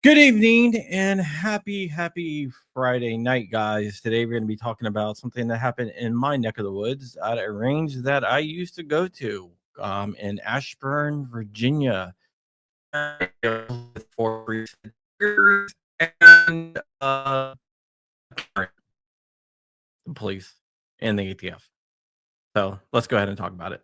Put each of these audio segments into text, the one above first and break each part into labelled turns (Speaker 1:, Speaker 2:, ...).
Speaker 1: Good evening and happy Friday night, guys. Today we're going to be talking about something that happened in my neck of the woods at a range that I used to go to in Ashburn, Virginia. For years and the police and the ATF. So let's go ahead and talk about it.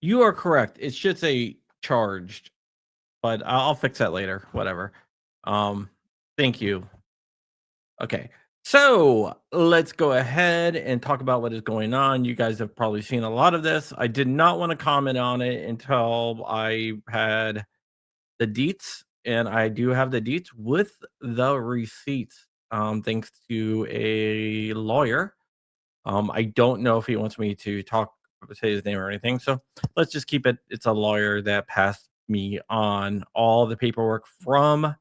Speaker 1: You are correct. It should say charged, but I'll fix that later. Whatever. Um, thank you. Okay. So let's go ahead and talk about what is going on. You guys have probably seen a lot of this. I did not want to comment on it until I had the deets, and I do have the deets with the receipts, thanks to a lawyer. I don't know if he wants me to say his name or anything. So let's just keep it. It's a lawyer that passed me on all the paperwork from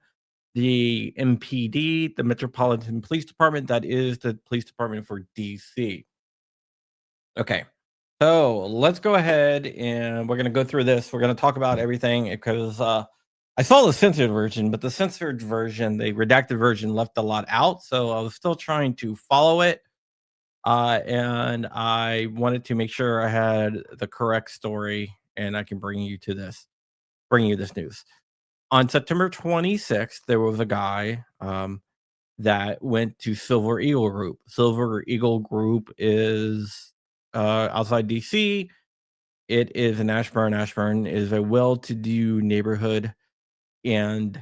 Speaker 1: the MPD, the Metropolitan Police Department, that is the police department for DC. Okay. So let's go ahead and we're going to go through this. We're going to talk about everything because I saw the censored version, but the censored version, the redacted version, left a lot out. So I was still trying to follow it. And I wanted to make sure I had the correct story and I can bring you this news. On September 26th, there was a guy that went to Silver Eagle Group. Silver Eagle Group is outside DC. It is in Ashburn. Ashburn is a well-to-do neighborhood, and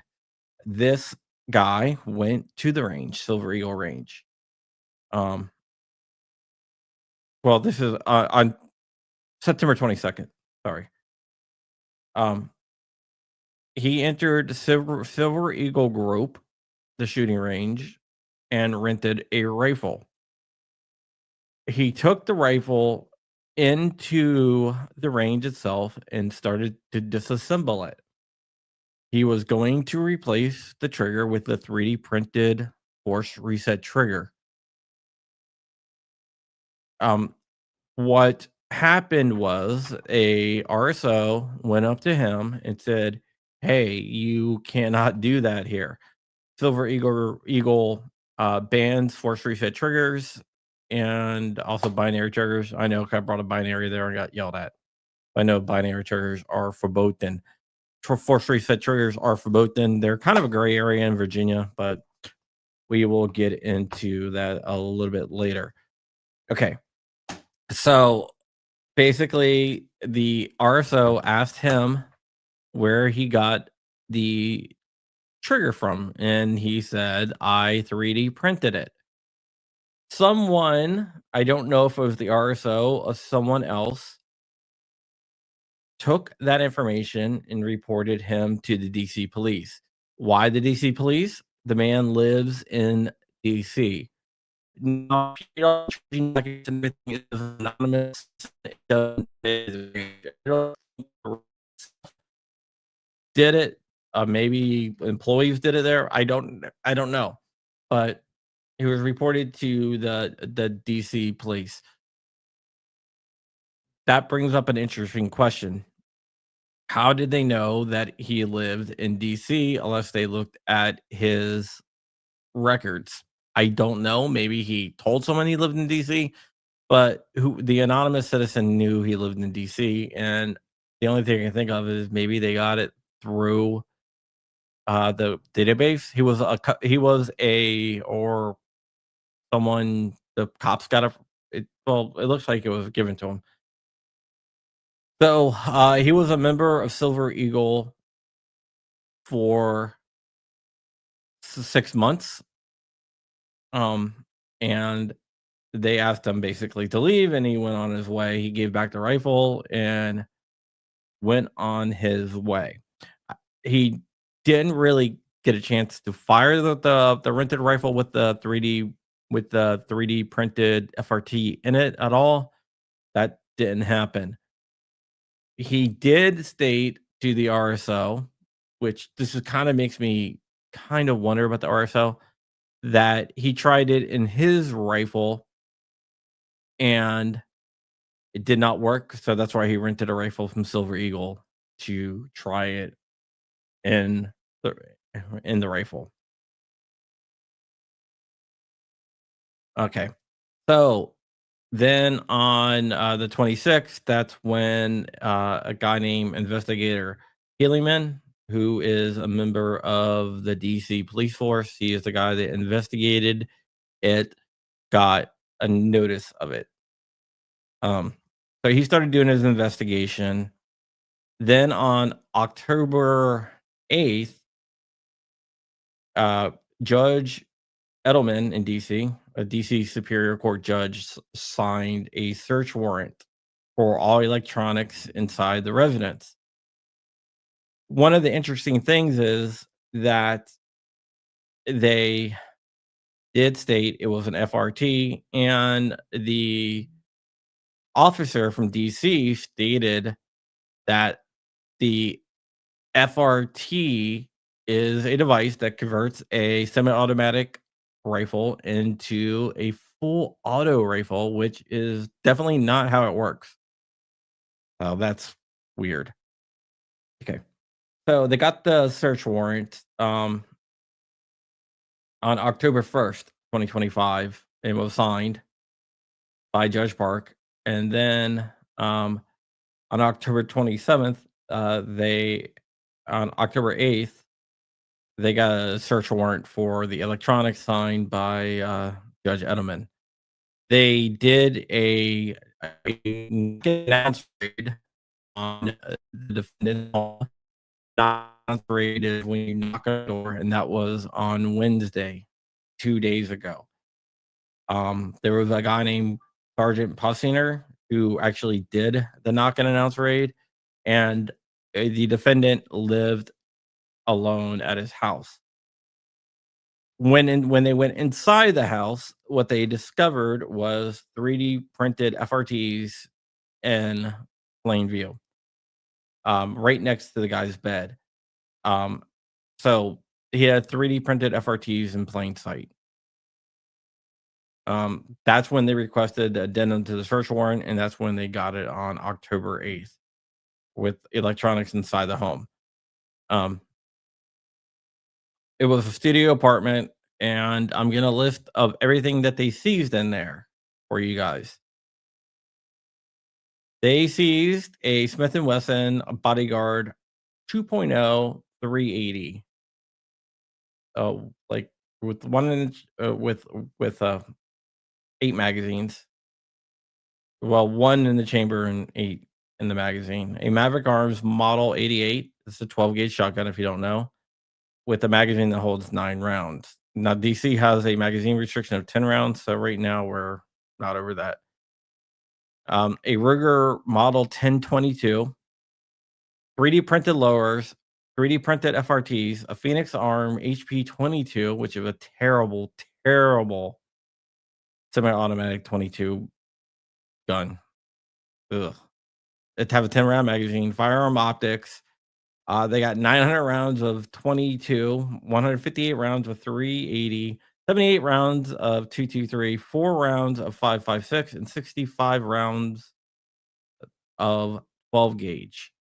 Speaker 1: this guy went to the range, Silver Eagle Range. Um, well, this is on September 22nd. Sorry. Um, he entered Silver Eagle Group, the shooting range, and rented a rifle. He took the rifle into the range itself and started to disassemble it. He was going to replace the trigger with the 3D printed force reset trigger. Um, what happened was a RSO went up to him and said, "Hey, you cannot do that here. Silver Eagle bans force reset triggers and also binary triggers." I know 'cause I brought a binary there and got yelled at. I know binary triggers are verboten. Force reset triggers are verboten. They're kind of a gray area in Virginia, but we will get into that a little bit later. Okay. So basically, the RSO asked him where he got the trigger from, and he said, "I 3D printed it." Someone, I don't know if it was the RSO or someone else, took that information and reported him to the DC police. Why the DC police? The man lives in DC. No, everything is anonymous. Did it? Maybe employees did it there. I don't know, but he was reported to the DC police. That brings up an interesting question. How did they know that he lived in DC unless they looked at his records? I don't know. Maybe he told someone he lived in DC, but who the anonymous citizen knew he lived in DC, and the only thing I can think of is maybe they got it through the database. He was a or someone the cops got it looks like it was given to him. So he was a member of Silver Eagle for 6 months. Um, and they asked him basically to leave, and he went on his way. He gave back the rifle and went on his way. He didn't really get a chance to fire the rented rifle with the 3D printed FRT in it at all. That didn't happen. He did state to the RSO, which this is kind of makes me kind of wonder about the RSO. that he tried it in his rifle and it did not work. So that's why he rented a rifle from Silver Eagle to try it in the rifle. Okay. So then on the 26th, that's when a guy named Investigator Healyman, who is a member of the DC police force, he is the guy that investigated it, got a notice of it. Um, so he started doing his investigation. Then on October 8th, uh, Judge Edelman in DC, a DC Superior Court judge, signed a search warrant for all electronics inside the residence. One of the interesting things is that they did state it was an FRT, and the officer from DC stated that the FRT is a device that converts a semi-automatic rifle into a full auto rifle, which is definitely not how it works. Oh, that's weird. Okay. So they got the search warrant on October 1st, 2025, and was signed by Judge Park. And then on October 27th, they on October 8th, they got a search warrant for the electronics signed by Judge Edelman. They did a announce raid on the defendant's home. Announce raid is when you knock on the door, and that was on Wednesday, 2 days ago. There was a guy named Sergeant Pussiner who actually did the knock and announce raid, and the defendant lived alone at his house. When they went inside the house, what they discovered was 3D printed FRTs in plain view, right next to the guy's bed. Um, so he had 3D printed FRTs in plain sight. That's when they requested the addendum to the search warrant, and that's when they got it on October 8th with electronics inside the home. Um, it was a studio apartment, and I'm gonna list of everything that they seized in there for you guys. They seized a Smith& and Wesson Bodyguard 2.0 380, like, with 1 inch, with 8 magazines. Well, 1 in the chamber and 8 in the magazine. A Maverick Arms Model 88. It's a 12 gauge shotgun if you don't know, with a magazine that holds 9 rounds. Now, DC has a magazine restriction of 10 rounds, so right now we're not over that. A Ruger Model 1022, 3D printed lowers, 3D printed FRTs, a Phoenix Arm HP 22, which is a terrible, terrible semi-automatic 22 gun. Ugh. It have a 10 round magazine, firearm optics. They got 900 rounds of 22, 158 rounds of 380, 78 rounds of 223, 4 rounds of 5.56, and 65 rounds of 12 gauge.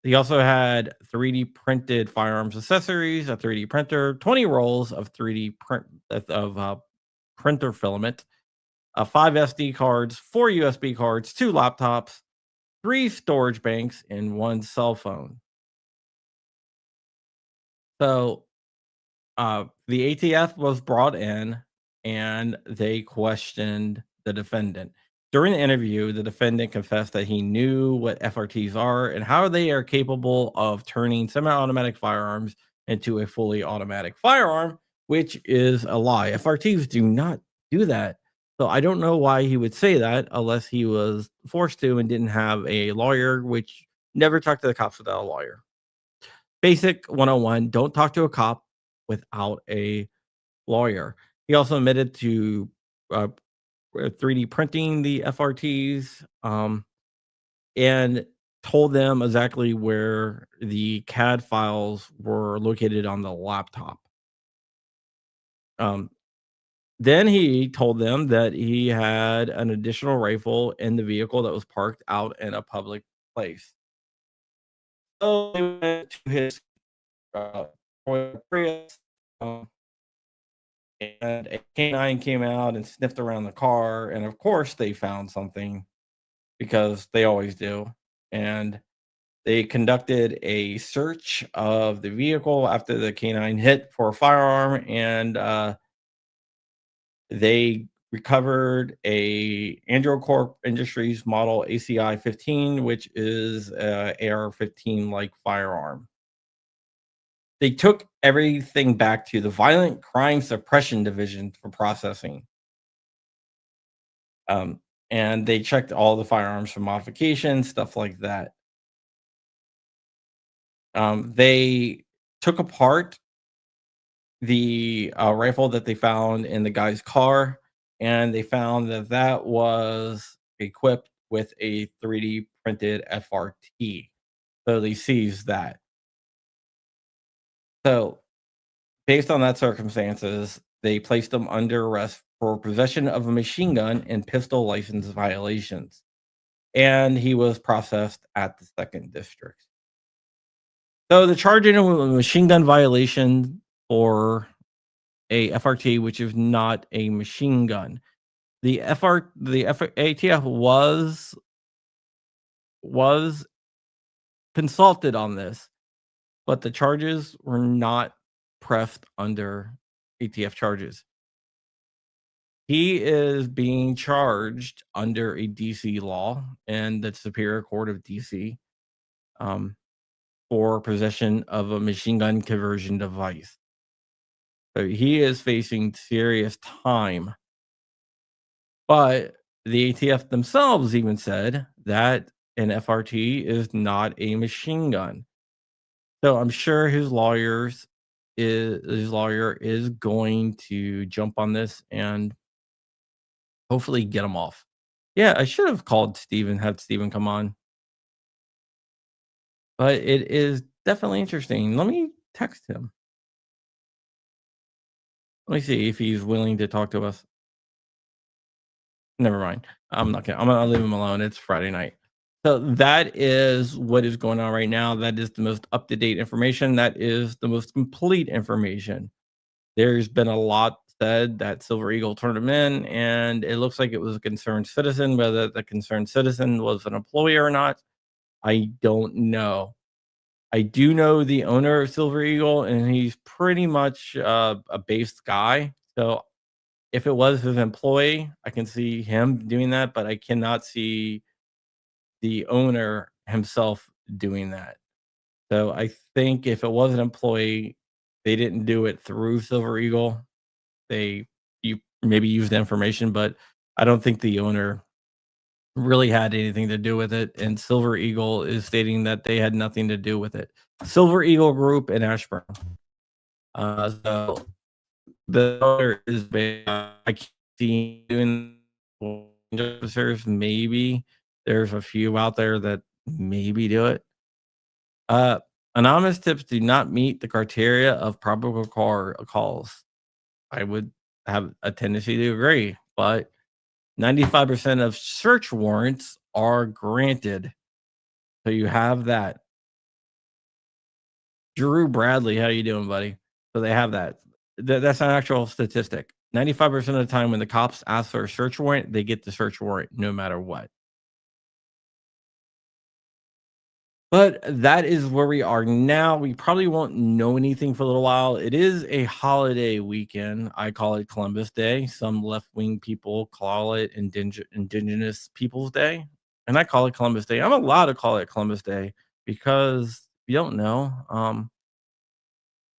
Speaker 1: He also had 3D printed firearms accessories, a 3D printer, 20 rolls of 3D print of printer filament, 5 SD cards, 4 USB cards, 2 laptops, 3 storage banks, and 1 cell phone. So the ATF was brought in and they questioned the defendant. During the interview, the defendant confessed that he knew what FRTs are and how they are capable of turning semi automatic firearms into a fully automatic firearm, which is a lie. FRTs do not do that. So I don't know why he would say that unless he was forced to and didn't have a lawyer, which never talk to the cops without a lawyer. Basic 101, don't talk to a cop without a lawyer. He also admitted to uh, 3D printing the FRTs, and told them exactly where the CAD files were located on the laptop. Then he told them that he had an additional rifle in the vehicle that was parked out in a public place. So they went to his uh, Toyota Prius, um, and a canine came out and sniffed around the car, and of course they found something because they always do. And they conducted a search of the vehicle after the canine hit for a firearm, and they recovered a Andro Corp Industries model ACI 15, which is a AR-15 like firearm. They took everything back to the Violent Crime Suppression Division for processing. Um, and they checked all the firearms for modification, stuff like that. They took apart the rifle that they found in the guy's car, and they found that that was equipped with a 3D printed FRT. So they seized that. So, based on that circumstances, they placed him under arrest for possession of a machine gun and pistol license violations. And he was processed at the second district. So the charging him with a machine gun violation for a FRT, which is not a machine gun. The ATF was consulted on this, but the charges were not pressed under ATF charges. He is being charged under a DC law and the Superior Court of DC, um, for possession of a machine gun conversion device. So he is facing serious time. But the ATF themselves even said that an FRT is not a machine gun. So I'm sure his lawyer is going to jump on this and hopefully get him off. Yeah, I should have called Steven, had Steven come on, but it is definitely interesting. Let me text him. Let me see if he's willing to talk to us. Never mind. I'm gonna leave him alone. It's Friday night. So that is what is going on right now. That is the most up-to-date information. That is the most complete information. There's been a lot said that Silver Eagle turned him in, and it looks like it was a concerned citizen. Whether the concerned citizen was an employee or not, I don't know. I do know the owner of Silver Eagle, and he's pretty much a based guy. So if it was his employee, I can see him doing that, but I cannot see the owner himself doing that. So I think if it was an employee, they didn't do it through Silver Eagle. They you maybe used the information, but I don't think the owner really had anything to do with it. And Silver Eagle is stating that they had nothing to do with it. Silver Eagle Group in Ashburn. So the owner is I can't see doing officers. Maybe there's a few out there that maybe do it. Uh, Anonymous tips do not meet the criteria of probable calls. I would have a tendency to agree, but 95% of search warrants are granted. So you have that. Drew Bradley, how you doing, buddy? So they have that. That's an actual statistic. 95% of the time when the cops ask for a search warrant, they get the search warrant no matter what. But that is where we are now. We probably won't know anything for a little while. It is a holiday weekend. I call it Columbus Day. Some left wing people call it Indigenous Peoples Day. And I call it Columbus Day. I'm allowed to call it Columbus Day because if you don't know,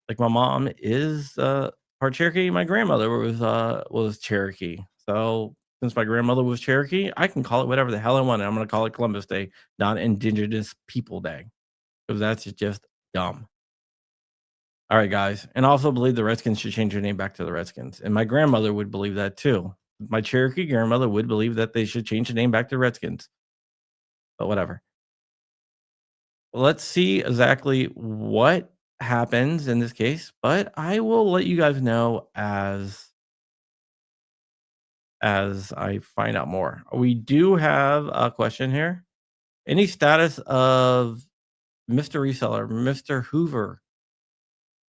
Speaker 1: like my mom is part Cherokee. My grandmother was Cherokee. So since my grandmother was Cherokee, I can call it whatever the hell I want. I'm gonna call it Columbus Day, not Indigenous People Day. Because that's just dumb. All right, guys. And I also believe the Redskins should change their name back to the Redskins. And my grandmother would believe that too. My Cherokee grandmother would believe that they should change the name back to Redskins. But whatever. Let's see exactly what happens in this case. But I will let you guys know as as I find out more. We do have a question here. Any status of Mr. Reseller, Mr. Hoover?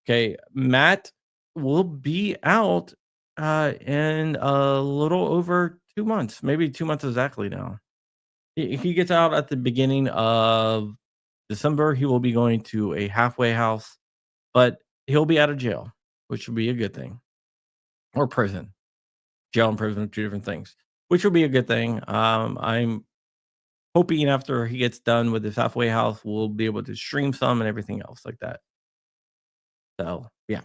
Speaker 1: Okay, Matt will be out in a little over 2 months, maybe 2 months exactly now. He gets out at the beginning of December. He will be going to a halfway house, but he'll be out of jail, which will be a good thing, or prison. Jail and prison are two different things, which will be a good thing. I'm hoping after he gets done with his halfway house, we'll be able to stream some and everything else like that. So yeah,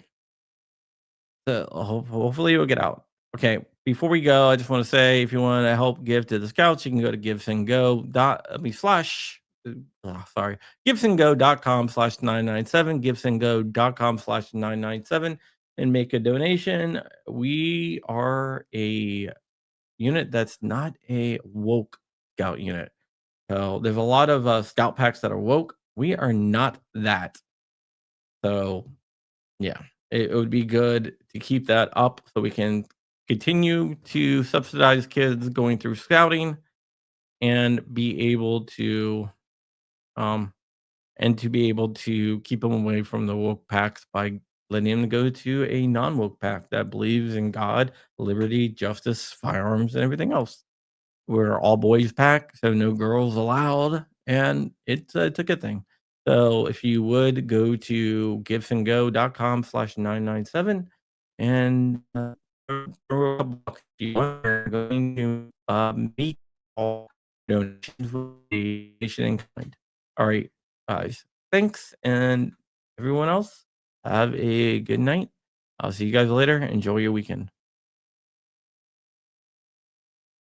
Speaker 1: so hopefully he'll get out. Okay, before we go, I just want to say if you want to help give to the scouts, you can go to givesandgo dot I mean slash sorry, givesandgo.com/997, givesandgo.com/997, and make a donation. We are a unit that's not a woke scout unit. So there's a lot of scout packs that are woke. We are not that. So yeah, it would be good to keep that up so we can continue to subsidize kids going through scouting and be able to um be able to keep them away from the woke packs by letting them go to a non-woke pack that believes in God, liberty, justice, firearms, and everything else. We're all boys pack, so no girls allowed, and it's a good thing. So if you would go to givesandgo.com/997 and throw a couple bucks if you want, we're going to meet all donations with the nation in kind. All right, guys. Thanks, and everyone else, have a good night. I'll see you guys later. Enjoy your weekend.